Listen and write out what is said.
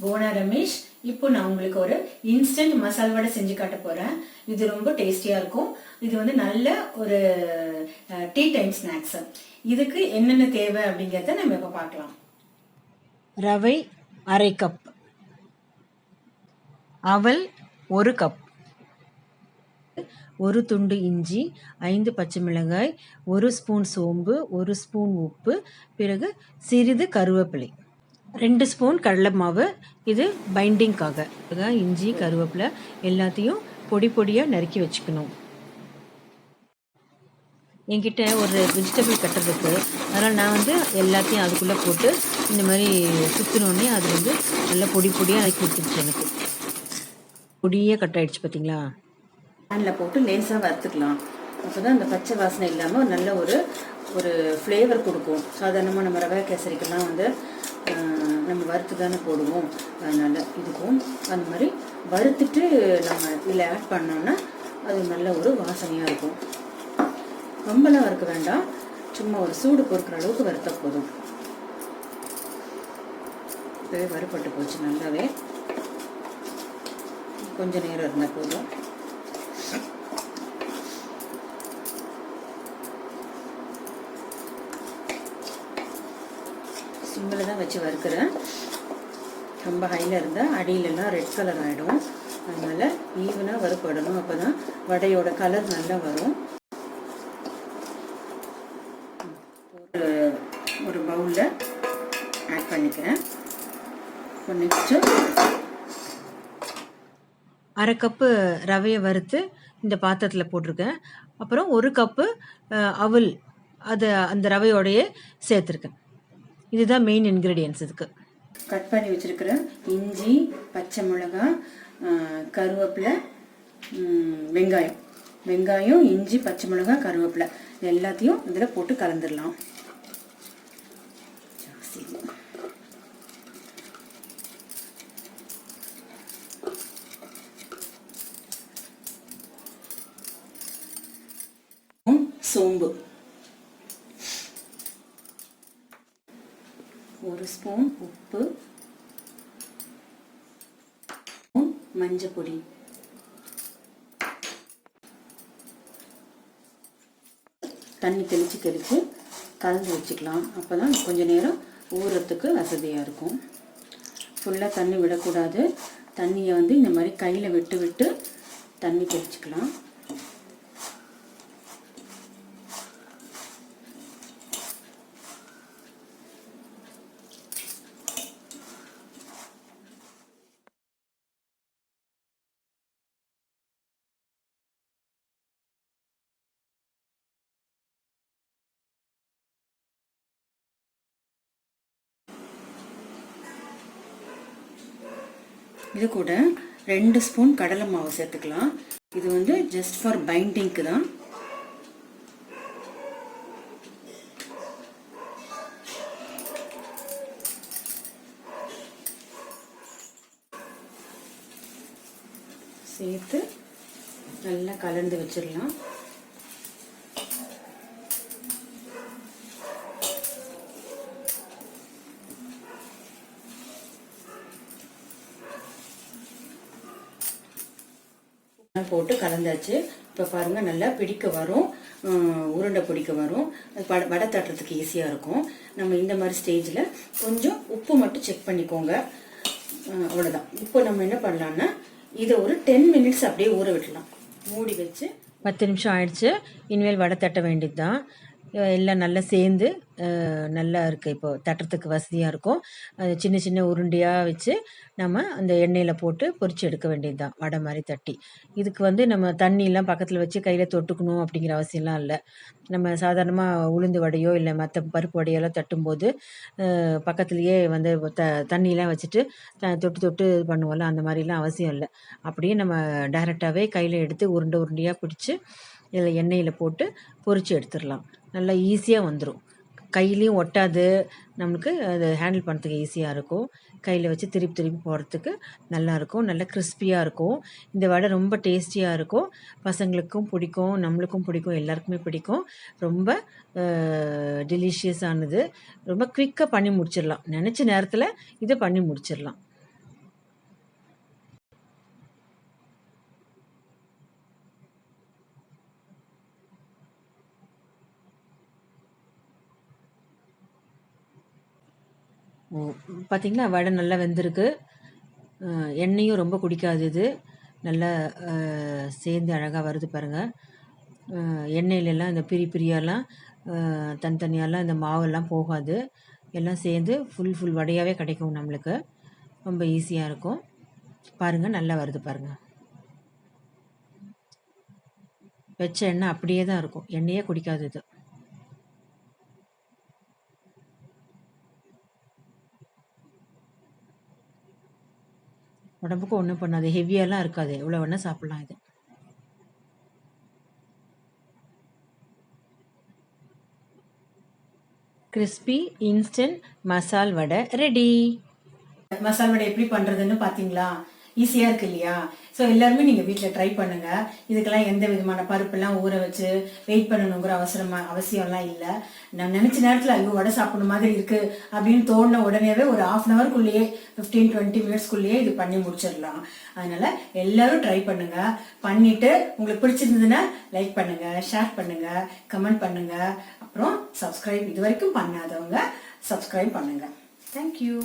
போனா ரமேஷ். இப்போ நான் உங்களுக்கு ஒரு இன்ஸ்டன்ட் மசால் வடை செஞ்சு காட்ட போறேன். இது ரொம்ப டேஸ்டியா இருக்கும். இது வந்து நல்ல ஒரு டீ டைம் ஸ்நாக்ஸ். இதுக்கு என்னென்ன தேவை அப்படிங்கறத நம்ம இப்ப பார்க்கலாம். ரவை 1/2 கப், அவல் 1 கப், 1 துண்டு இஞ்சி, 5 பச்சை மிளகாய், 1 ஸ்பூன் சோம்பு, 1 ஸ்பூன் உப்பு, பிறகு சிறிது கருவேப்பிலை, 2 ஸ்பூன் கடலை மாவு. இது பைண்டிங்காக. இஞ்சி கருவேப்பிலை எல்லாத்தையும் பொடி பொடியாக நறுக்கி வச்சுக்கணும். என்கிட்ட ஒரு வெஜிடபிள் கட்டர் இருக்குது, அதனால் நான் வந்து எல்லாத்தையும் அதுக்குள்ளே போட்டு இந்த மாதிரி சுற்றினோடனே அது வந்து நல்லா பொடி பொடியாக நறுக்கி கொடுத்துருச்சு. எனக்கு பொடியாக கட் ஆகிடுச்சு. பார்த்தீங்களா? பேனில் போட்டு லேசாக வறுத்துக்கலாம். அப்போ தான் அந்த பச்சை வாசனை இல்லாமல் நல்ல ஒரு ஃப்ளேவர் கொடுக்கும். சாதாரணமாக நம்ம ரவை கேசரிக்கெல்லாம் வந்து நம்ம வறுத்து தானே போடுவோம். அதனால் இதுக்கும் அந்த மாதிரி வறுத்துட்டு நம்ம இதில் ஆட் பண்ணோன்னா அது நல்ல ஒரு வாசனையாக இருக்கும். ரொம்பலாம் வறுக்க வேண்டாம், சும்மா ஒரு சூடு பொறுக்கிற அளவுக்கு வறுத்தா போதும். இப்போவே வறுப்பட்டு போச்சு நல்லாவே. கொஞ்சம் நேரம் இருந்தால் போதும். சிம்மில் தான் வச்சு வறுக்கிறேன். ரொம்ப ஹையில் இருந்தால் அடியிலெல்லாம் ரெட் கலர் ஆகிடும். அதனால் ஈவனாக வறுப்படணும். அப்போ தான் வடையோட கலர் நல்லா வரும். ஒரு பவுலில் ஆட் பண்ணிக்கிறேன். இப்போ நெக்ஸ்ட்டு 1/2 கப்பு ரவையை வறுத்து இந்த பாத்திரத்தில் போட்டிருக்கேன். அப்புறம் 1 கப்பு அவல் அதை அந்த ரவையோடையே சேர்த்துருக்கேன். இதுதான் மெயின் இன்க்ரீடியன்ஸ். இதுக்கு கட் பண்ணி வச்சுருக்கிறேன் இஞ்சி, பச்சை மிளகாய், கருவேப்பிலை, வெங்காயம், இஞ்சி, பச்சை மிளகாய், கருவேப்பிலை எல்லாத்தையும் இதில் போட்டு கலந்துடலாம். சோம்பு 1 ஸ்பூன், உப்பு, மஞ்சள் பொடி, தண்ணி தெளித்து கலந்து வச்சுக்கலாம். அப்போ தான் கொஞ்சம் நேரம் ஊறுறதுக்கு வசதியாக இருக்கும். ஃபுல்லாக தண்ணி விடக்கூடாது. தண்ணியை வந்து இந்த மாதிரி கையில் விட்டு தண்ணி தெளிச்சுக்கலாம். இது கூட 2 ஸ்பூன் கடலை மாவு சேர்த்துக்கலாம். இது வந்து ஜஸ்ட் ஃபார் பைண்டிங்க்கு தான். சேர்த்து நல்லா கலந்து வச்சிடலாம். போட்டு கலந்தாச்சு. இப்போ பாருங்கள், நல்லா பிடிக்க வரும், உருண்டை பிடிக்க வரும். வடை தட்டுறதுக்கு ஈஸியாக இருக்கும். நம்ம இந்த மாதிரி ஸ்டேஜில் கொஞ்சம் உப்பு மட்டும் செக் பண்ணிக்கோங்க. அவ்வளோதான். இப்போ நம்ம என்ன பண்ணலான்னா இதை ஒரு 10 மினிட்ஸ் அப்படியே ஊற விடலாம். மூடி வச்சு 10 நிமிஷம் ஆயிடுச்சு. இனிமேல் வடை தட்ட வேண்டியது தான். எல்லாம் நல்லா சேர்ந்து நல்லா இருக்குது. இப்போ தட்டுறதுக்கு வசதியாக இருக்கும். அது சின்ன சின்ன உருண்டையாக வச்சு நம்ம அந்த எண்ணெயில் போட்டு பொரிச்சு எடுக்க வேண்டியது தான், வடை மாதிரி தட்டி. இதுக்கு வந்து நம்ம தண்ணியெலாம் பக்கத்தில் வச்சு கையில் தொட்டுக்கணும் அப்படிங்கிற அவசியம்லாம் இல்லை. நம்ம சாதாரணமாக உளுந்து வடையோ இல்லை மற்ற பருப்பு வடையெல்லாம் தட்டும்போது பக்கத்துலேயே வந்து தண்ணியெலாம் வச்சுட்டு தொட்டு இது பண்ணுவோம்ல, அந்த மாதிரிலாம் அவசியம் இல்லை. அப்படியே நம்ம டைரெக்டாகவே கையில் எடுத்து உருண்டையாக பிடிச்சி இதில் எண்ணெயில் போட்டு பொரிச்சு எடுத்துடலாம். நல்லா ஈஸியாக வந்துடும். கையிலையும் ஒட்டாது. நம்மளுக்கு அது ஹேண்டில் பண்ணுறதுக்கு ஈஸியாக இருக்கும். கையில் வச்சு திருப்பி போடுறதுக்கு நல்லாயிருக்கும். நல்லா கிறிஸ்பியாக இருக்கும். இந்த வடை ரொம்ப டேஸ்டியாக இருக்கும். பசங்களுக்கும் பிடிக்கும், நம்மளுக்கும் பிடிக்கும், எல்லாருக்குமே பிடிக்கும். ரொம்ப டெலிஷியஸானது. ரொம்ப குவிக்காக பண்ணி முடிச்சிடலாம். நினச்ச நேரத்தில் இதை பண்ணி முடிச்சிடலாம். பார்த்தீங்களா வடை நல்லா வெந்திருக்கு. எண்ணெயும் ரொம்ப குடிக்காது இது. நல்லா சேர்ந்து அழகாக வருது பாருங்கள். எண்ணெயிலெல்லாம் இந்த பிரியாலாம் தனித்தனியாலாம் இந்த மாவெல்லாம் போகாது. எல்லாம் சேர்ந்து ஃபுல் வடையாகவே கிடைக்கும் நம்மளுக்கு. ரொம்ப ஈஸியாக இருக்கும். பாருங்கள் நல்லா வருது பாருங்கள். வச்ச எண்ணெய் அப்படியே தான் இருக்கும். எண்ணெயே குடிக்காது இது. உடம்புக்கு ஒன்றும் பண்ணாது. ஹெவியாலாம் இருக்காது. எவ்வளோ வேணால் சாப்பிட்லாம் இது. கிறிஸ்பி இன்ஸ்டன்ட் மசால் வடை ரெடி. மசால் வடை எப்படி பண்றதுன்னு பாத்தீங்களா? ஈஸியா இருக்கு இல்லையா? ஸோ எல்லாருமே நீங்க வீட்டுல ட்ரை பண்ணுங்க. இதுக்கெல்லாம் எந்த விதமான பருப்பெல்லாம் ஊற வச்சு வெயிட் பண்ணணுங்கிற அவசியம்லாம் இல்லை. நான் நினைச்ச நேரத்துல ஐயோ வடை சாப்பிடணும் மாதிரி இருக்கு அப்படின்னு தோணுன உடனேவே ஒரு 1/2 hourக்குள்ளேயே 15-20 minutesக்குள்ளேயே இது பண்ணி முடிச்சிடலாம். அதனால எல்லாரும் ட்ரை பண்ணுங்க. பண்ணிட்டு உங்களுக்கு பிடிச்சிருந்ததுன்னா லைக் பண்ணுங்க, ஷேர் பண்ணுங்க, கமெண்ட் பண்ணுங்க. அப்புறம் சப்ஸ்கிரைப் இது வரைக்கும் பண்ணாதவங்க சப்ஸ்கிரைப் பண்ணுங்க. தேங்க்யூ.